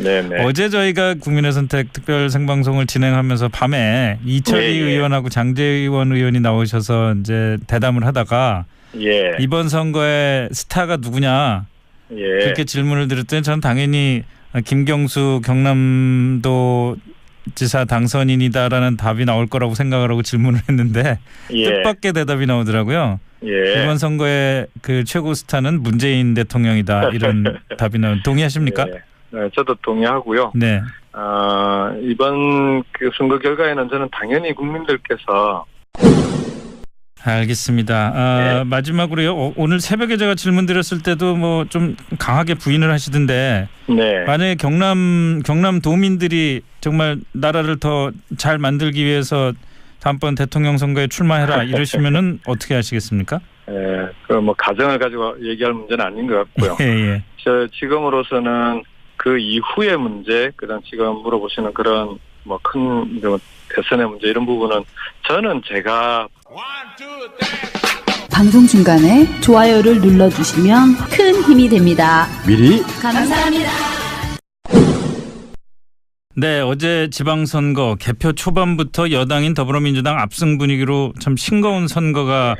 네네. 어제 저희가 국민의 선택 특별 생방송을 진행하면서 밤에 이철희 의원하고 장제원 의원이 나오셔서 이제 대담을 하다가 이번 선거의 스타가 누구냐 그렇게 질문을 드렸더니 저는 당연히 김경수 경남도 지사 당선인이다라는 답이 나올 거라고 생각을 하고 질문을 했는데 뜻밖의 대답이 나오더라고요. 이번 선거의 그 최고 스타는 문재인 대통령이다 이런 답이 나온. 동의하십니까? 네, 저도 동의하고요. 네. 이번 그 선거 결과에는 저는 당연히 국민들께서 알겠습니다. 마지막으로요. 오늘 새벽에 제가 질문 드렸을 때도 뭐 좀 강하게 부인을 하시던데 만약에 경남 도민들이 정말 나라를 더 잘 만들기 위해서 다음번 대통령 선거에 출마해라 이러시면은 어떻게 하시겠습니까? 그 뭐 가정을 가지고 얘기할 문제는 아닌 것 같고요. 저 지금으로서는 그 이후의 문제, 그다음 지금 물어보시는 그런 뭐 큰 대선의 문제 이런 부분은 저는 제가 방송 중간에 좋아요를 눌러주시면 큰 힘이 됩니다. 미리 감사합니다. 네, 어제 지방선거 개표 초반부터 여당인 더불어민주당 압승 분위기로 참 싱거운 선거가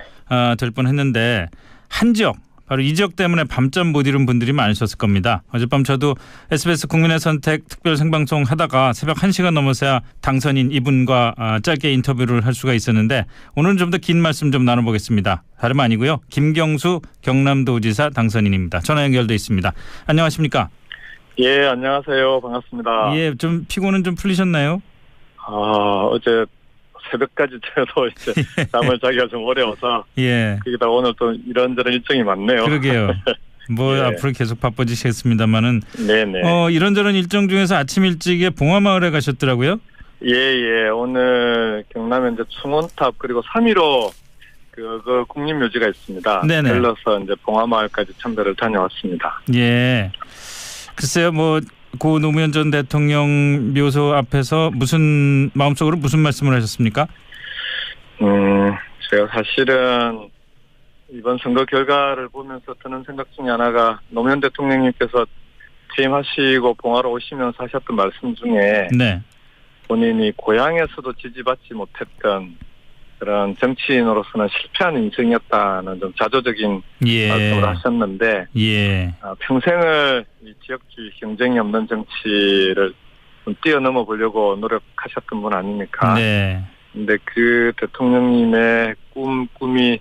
될 뻔했는데 한 지역, 바로 이 지역 때문에 밤잠 못 이룬 분들이 많으셨을 겁니다. 어젯밤 저도 SBS 국민의 선택 특별 생방송 하다가 새벽 1시가 넘어서야 당선인 이분과 짧게 인터뷰를 할 수가 있었는데 오늘은 좀 더 긴 말씀 좀 나눠보겠습니다. 다름 아니고요. 김경수 경남도지사 당선인입니다. 전화 연결돼 있습니다. 안녕하십니까? 예, 안녕하세요. 반갑습니다. 예, 좀 피곤은 좀 풀리셨나요? 어제 새벽까지 저도 이제 잠을 자기가 좀 어려워서 거기다 오늘 또 이런저런 일정이 많네요. 그러게요. 뭐 앞으로 계속 바빠지시겠습니다만은 네네. 이런저런 일정 중에서 아침 일찍에 봉화마을에 가셨더라고요. 예. 오늘 경남에 이제 충원탑 그리고 3.15 그 국립묘지가 있습니다. 네네. 들러서 이제 봉화마을까지 참배를 다녀왔습니다. 예. 글쎄요, 뭐 고 노무현 전 대통령 묘소 앞에서 마음속으로 무슨 말씀을 하셨습니까? 제가 사실은 이번 선거 결과를 보면서 드는 생각 중에 하나가 노무현 대통령님께서 퇴임하시고 봉화로 오시면서 하셨던 말씀 중에 본인이 고향에서도 지지받지 못했던 그런 정치인으로서는 실패한 인생이었다는 좀 자조적인 말씀을 하셨는데 평생을 이 지역주의 경쟁이 없는 정치를 좀 뛰어넘어 보려고 노력하셨던 분 아닙니까? 근데 그 대통령님의 꿈이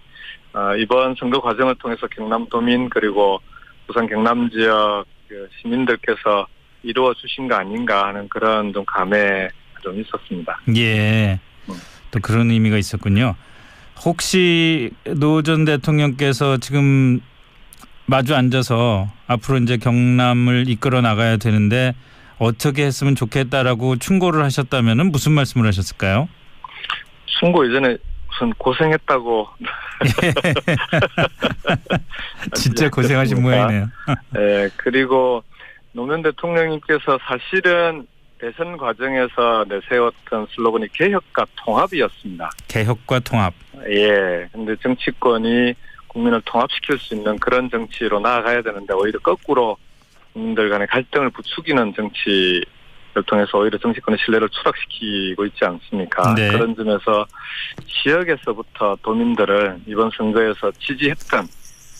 이번 선거 과정을 통해서 경남도민 그리고 부산 경남 지역 시민들께서 이루어 주신 거 아닌가 하는 그런 좀 감회가 좀 있었습니다. 또 그런 의미가 있었군요. 혹시 노 전 대통령께서 지금 마주 앉아서 앞으로 이제 경남을 이끌어 나가야 되는데 어떻게 했으면 좋겠다라고 충고를 하셨다면은 무슨 말씀을 하셨을까요? 충고 이전에 무슨 고생했다고. 진짜 고생하신 모양이네요. 그리고 노무현 대통령님께서 사실은 대선 과정에서 내세웠던 슬로건이 개혁과 통합이었습니다. 개혁과 통합. 근데 정치권이 국민을 통합시킬 수 있는 그런 정치로 나아가야 되는데 오히려 거꾸로 국민들 간의 갈등을 부추기는 정치를 통해서 오히려 정치권의 신뢰를 추락시키고 있지 않습니까? 그런 점에서 지역에서부터 도민들을 이번 선거에서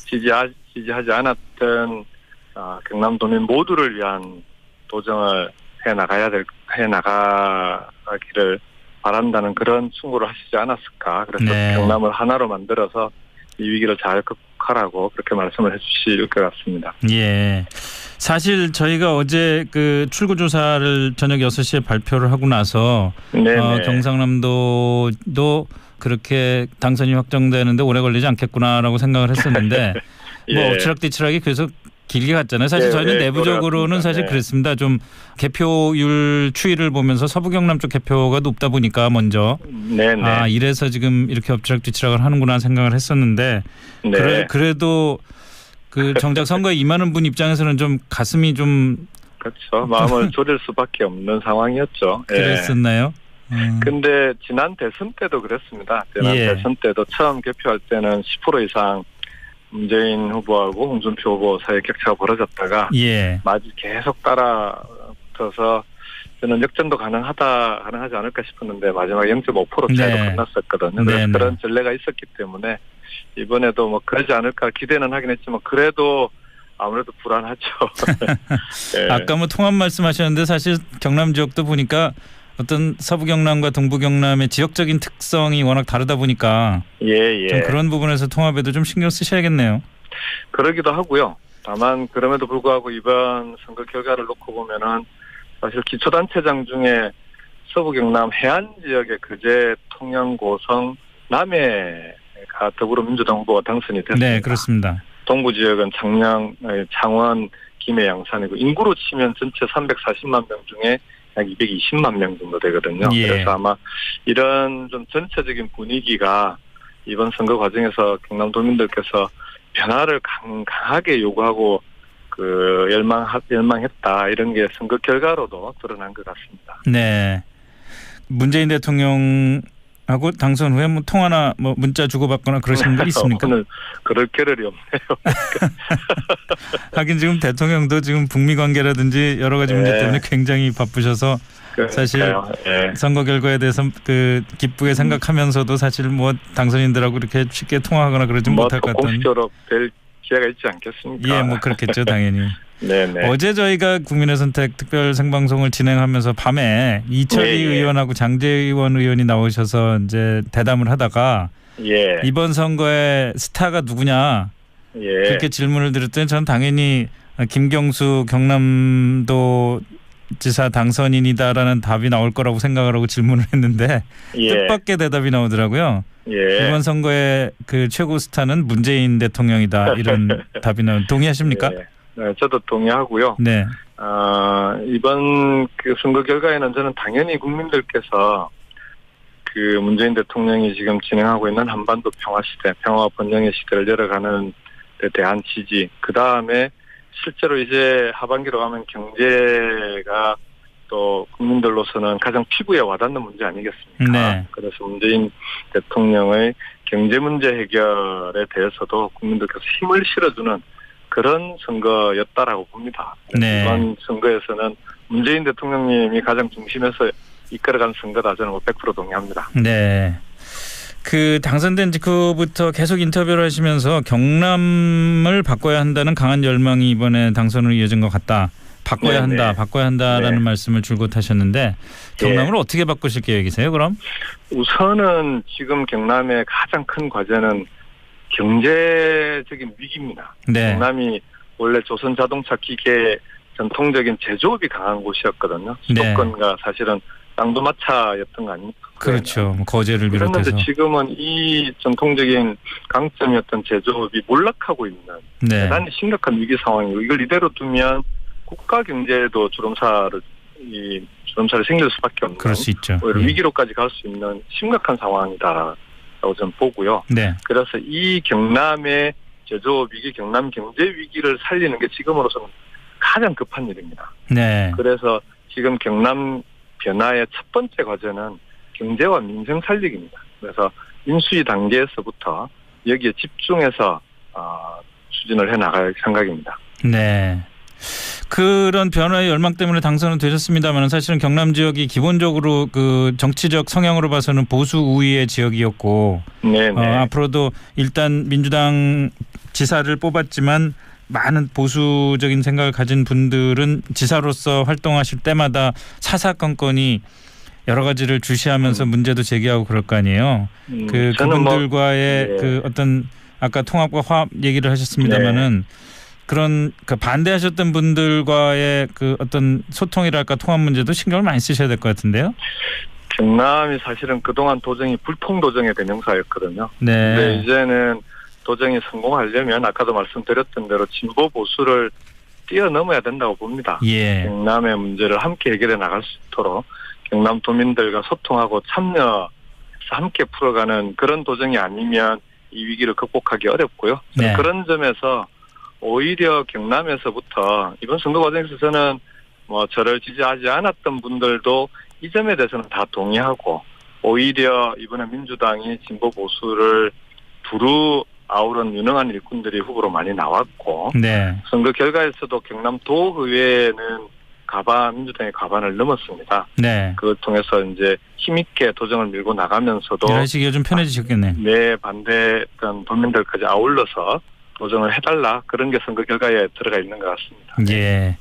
지지하지 않았던 경남도민 모두를 위한 도정을 해나가기를 바란다는 그런 충고를 하시지 않았을까. 그래서 경남을 하나로 만들어서 이 위기를 잘 극복하라고 그렇게 말씀을 해주실 것 같습니다. 사실 저희가 어제 그 출구조사를 저녁 6시에 발표를 하고 나서 경상남도도 그렇게 당선이 확정되는데 오래 걸리지 않겠구나라고 생각을 했었는데 뭐 엎치락뒤치락이 계속 길게 갔잖아요. 사실 저희는 내부적으로는 사실 그랬습니다. 좀 개표율 추이를 보면서 서부 경남 쪽 개표가 높다 보니까 먼저 이래서 지금 이렇게 엎치락뒤치락을 하는구나 생각을 했었는데 그래도 그 정작 선거에 임하는 분 입장에서는 좀 가슴이 좀 그렇죠. 마음을 졸일 수밖에 없는 상황이었죠. 그랬었나요? 근데 지난 대선 때도 그랬습니다. 지난 대선 때도 처음 개표할 때는 10% 이상 문재인 후보하고 홍준표 후보 사이에 격차가 벌어졌다가 계속 따라 붙어서 저는 역전도 가능하지 않을까 싶었는데 마지막에 0.5% 차이로 네. 끝났었거든요. 그래서 그런 전례가 있었기 때문에 이번에도 뭐 그러지 않을까 기대는 하긴 했지만 그래도 아무래도 불안하죠. 네. 아까 뭐 통합 말씀하셨는데 사실 경남 지역도 보니까 어떤 서부 경남과 동부 경남의 지역적인 특성이 워낙 다르다 보니까 좀 그런 부분에서 통합에도 좀 신경 쓰셔야겠네요. 그러기도 하고요. 다만 그럼에도 불구하고 이번 선거 결과를 놓고 보면은 사실 기초단체장 중에 서부 경남 해안 지역의 거제, 통영, 고성, 남해가 더불어민주당 후보가 당선이 됐습니다. 네, 그렇습니다. 동부 지역은 창녕, 창원, 김해, 양산이고 인구로 치면 전체 340만 명 중에 약 220만 명 정도 되거든요. 예. 그래서 아마 이런 좀 전체적인 분위기가 이번 선거 과정에서 경남도민들께서 변화를 강하게 요구하고 열망했다 이런 게 선거 결과로도 드러난 것 같습니다. 네. 문재인 대통령하고 당선 후에 뭐 통화나 뭐 문자 주고받거나 그러신 분 있습니까? 오늘 그럴 겨를이 없네요. 하긴 지금 대통령도 지금 북미 관계라든지 여러 가지 문제 때문에 굉장히 바쁘셔서 사실 선거 결과에 대해서 기쁘게 생각하면서도 사실 뭐 당선인들하고 이렇게 쉽게 통화하거나 그러지 못할 것 같은. 공식적으로 될 기회가 있지 않겠습니까? 예, 뭐 그렇겠죠, 당연히. 네네. 어제 저희가 국민의 선택 특별 생방송을 진행하면서 밤에 이철희 의원하고 장제원 의원이 나오셔서 이제 대담을 하다가 이번 선거에 스타가 누구냐 그렇게 질문을 드렸더니 저는 당연히 김경수 경남도 지사 당선인이다라는 답이 나올 거라고 생각을 하고 질문을 했는데 뜻밖의 대답이 나오더라고요. 이번 선거의 그 최고 스타는 문재인 대통령이다 이런 답이 나온. 동의하십니까? 네, 저도 동의하고요. 네. 이번 그 선거 결과에는 저는 당연히 국민들께서 그 문재인 대통령이 지금 진행하고 있는 한반도 평화 시대, 평화와 번영의 시대를 열어가는 데 대한 지지, 그 다음에 실제로 이제 하반기로 가면 경제가 또 국민들로서는 가장 피부에 와닿는 문제 아니겠습니까? 네. 그래서 문재인 대통령의 경제 문제 해결에 대해서도 국민들께서 힘을 실어주는 그런 선거였다라고 봅니다. 네. 이번 선거에서는 문재인 대통령님이 가장 중심에서 이끌어간 선거다. 저는 100% 동의합니다. 네. 그 당선된 직후부터 계속 인터뷰를 하시면서 경남을 바꿔야 한다는 강한 열망이 이번에 당선으로 이어진 것 같다. 바꿔야 한다. 바꿔야 한다라는 말씀을 줄곧 하셨는데 경남을 어떻게 바꾸실 계획이세요, 그럼? 우선은 지금 경남의 가장 큰 과제는 경제적인 위기입니다. 경남이 원래 조선 자동차 기계 전통적인 제조업이 강한 곳이었거든요. 수도권과 사실은 쌍두마차였던 거 아닙니까? 그렇죠. 거제를 비롯해서. 그런데 지금은 이 전통적인 강점이었던 제조업이 몰락하고 있는 대단히 심각한 위기 상황이고 이걸 이대로 두면 국가 경제도 주름살을 생길 수밖에 없는. 그럴 수 있죠. 위기로까지 갈 수 있는 심각한 상황이다라고 저는 보고요. 그래서 이 경남의 제조업 위기, 경남 경제 위기를 살리는 게 지금으로서는 가장 급한 일입니다. 그래서 지금 경남 변화의 첫 번째 과제는 경제와 민생 살리기입니다. 그래서 인수위 단계에서부터 여기에 집중해서 추진을 해나갈 생각입니다. 네. 그런 변화의 열망 때문에 당선은 되셨습니다만 사실은 경남 지역이 기본적으로 그 정치적 성향으로 봐서는 보수 우위의 지역이었고 앞으로도 일단 민주당 지사를 뽑았지만 많은 보수적인 생각을 가진 분들은 지사로서 활동하실 때마다 사사건건이 여러 가지를 주시하면서 문제도 제기하고 그럴 거 아니에요. 그분들과의 그 어떤 아까 통합과 화합 얘기를 하셨습니다마는 그런 반대하셨던 분들과의 그 어떤 소통이랄까 통합 문제도 신경을 많이 쓰셔야 될 것 같은데요. 경남이 사실은 그동안 도정이 불통 도정의 대명사였거든요. 근데 이제는 도정이 성공하려면 아까도 말씀드렸던 대로 진보 보수를 뛰어넘어야 된다고 봅니다. 경남의 문제를 함께 해결해 나갈 수 있도록 경남 도민들과 소통하고 참여해서 함께 풀어가는 그런 도정이 아니면 이 위기를 극복하기 어렵고요. 그런 점에서 오히려 경남에서부터 이번 선거 과정에서 저는 뭐 저를 지지하지 않았던 분들도 이 점에 대해서는 다 동의하고 오히려 이번에 민주당이 진보 보수를 두루 아우른 유능한 일꾼들이 후보로 많이 나왔고 선거 결과에서도 경남 도의회는 민주당의 과반을 넘었습니다. 네. 그걸 통해서 이제 힘있게 도정을 밀고 나가면서도 일하시기가 좀 편해지셨겠네요. 네, 반대했던 도민들까지 아울러서 도정을 해달라, 그런 게 선거 결과에 들어가 있는 것 같습니다. 예,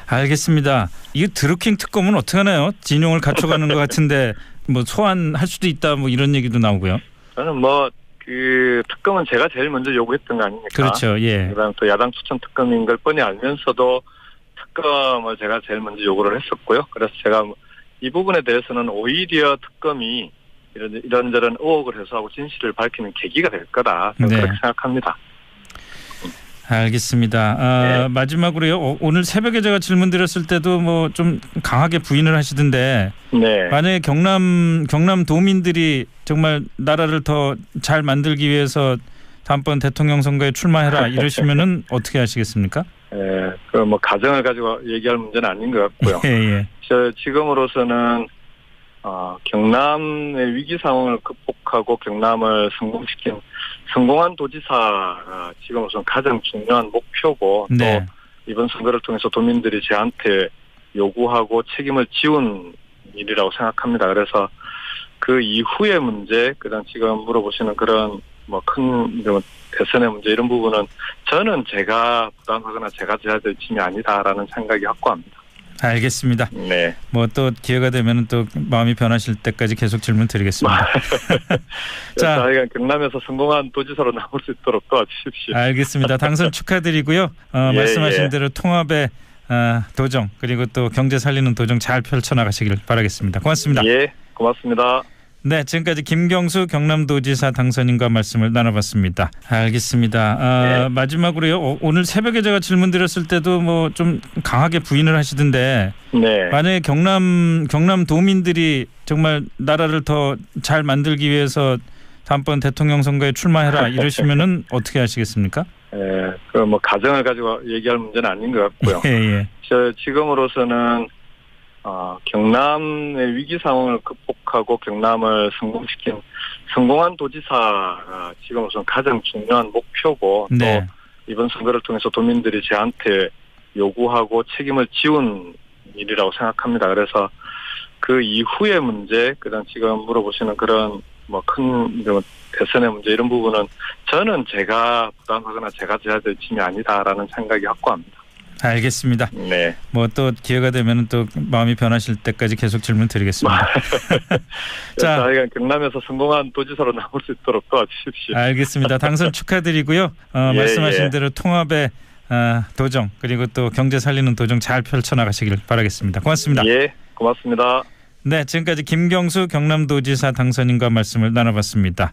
알겠습니다. 이 드루킹 특검은 어떻게 하나요? 진용을 갖춰가는 것 같은데 뭐 소환할 수도 있다, 뭐 이런 얘기도 나오고요. 저는 그 특검은 제가 제일 먼저 요구했던 거 아닙니까? 그렇죠. 예. 그다음 또 야당 추천 특검인 걸 뻔히 알면서도 특검을 제가 제일 먼저 요구를 했었고요. 그래서 제가 이 부분에 대해서는 오히려 특검이 이런저런 의혹을 해소하고 진실을 밝히는 계기가 될 거다, 네. 그렇게 생각합니다. 알겠습니다. 네. 마지막으로요. 오늘 새벽에 제가 질문 드렸을 때도 뭐 좀 강하게 부인을 하시던데, 네. 만약에 경남 도민들이 정말 나라를 더 잘 만들기 위해서 다음번 대통령 선거에 출마해라 이러시면은 어떻게 하시겠습니까? 예, 가정을 가지고 얘기할 문제는 아닌 것 같고요. 예. 지금으로서는 경남의 위기 상황을 극복하고 경남을 성공한 도지사가 지금으로서는 가장 중요한 목표고, 네. 또 이번 선거를 통해서 도민들이 저한테 요구하고 책임을 지운 일이라고 생각합니다. 그래서 그 이후의 문제, 그다음 지금 물어보시는 그런 큰 대선의 문제, 이런 부분은 저는 제가 부담하거나 제가 져야 될 짐이 아니다라는 생각이 확고합니다. 알겠습니다. 네. 또 기회가 되면 또 마음이 변하실 때까지 계속 질문 드리겠습니다. 자, 저희가 경남에서 성공한 도지사로 나올 수 있도록 도와주십시오. 알겠습니다. 당선 축하드리고요. 말씀하신 대로 통합의 도정, 그리고 또 경제 살리는 도정 잘 펼쳐나가시길 바라겠습니다. 고맙습니다. 예, 고맙습니다. 네, 지금까지 김경수 경남도지사 당선인과 말씀을 나눠봤습니다. 알겠습니다. 네. 마지막으로요. 오늘 새벽에 제가 질문 드렸을 때도 뭐 좀 강하게 부인을 하시던데, 네. 만약에 경남 도민들이 정말 나라를 더 잘 만들기 위해서 다음번 대통령 선거에 출마해라 이러시면은 어떻게 하시겠습니까? 예, 가정을 가지고 얘기할 문제는 아닌 것 같고요. 예. 지금으로서는 경남의 위기 상황을 극복하고 경남을 성공한 도지사가 지금으로서는 가장 중요한 목표고, 네. 또 이번 선거를 통해서 도민들이 저한테 요구하고 책임을 지운 일이라고 생각합니다. 그래서 그 이후의 문제, 그다음 지금 물어보시는 그런 큰 대선의 문제, 이런 부분은 저는 제가 부담하거나 제가 져야 될 짐이 아니다라는 생각이 확고합니다. 알겠습니다. 네. 또 기회가 되면 또 마음이 변하실 때까지 계속 질문 드리겠습니다. 자, 저희가 경남에서 성공한 도지사로 나올 수 있도록 도와주십시오. 알겠습니다. 당선 축하드리고요. 말씀하신 대로 통합의 도정, 그리고 또 경제 살리는 도정 잘 펼쳐나가시길 바라겠습니다. 고맙습니다. 예, 고맙습니다. 네, 지금까지 김경수 경남도지사 당선인과 말씀을 나눠봤습니다.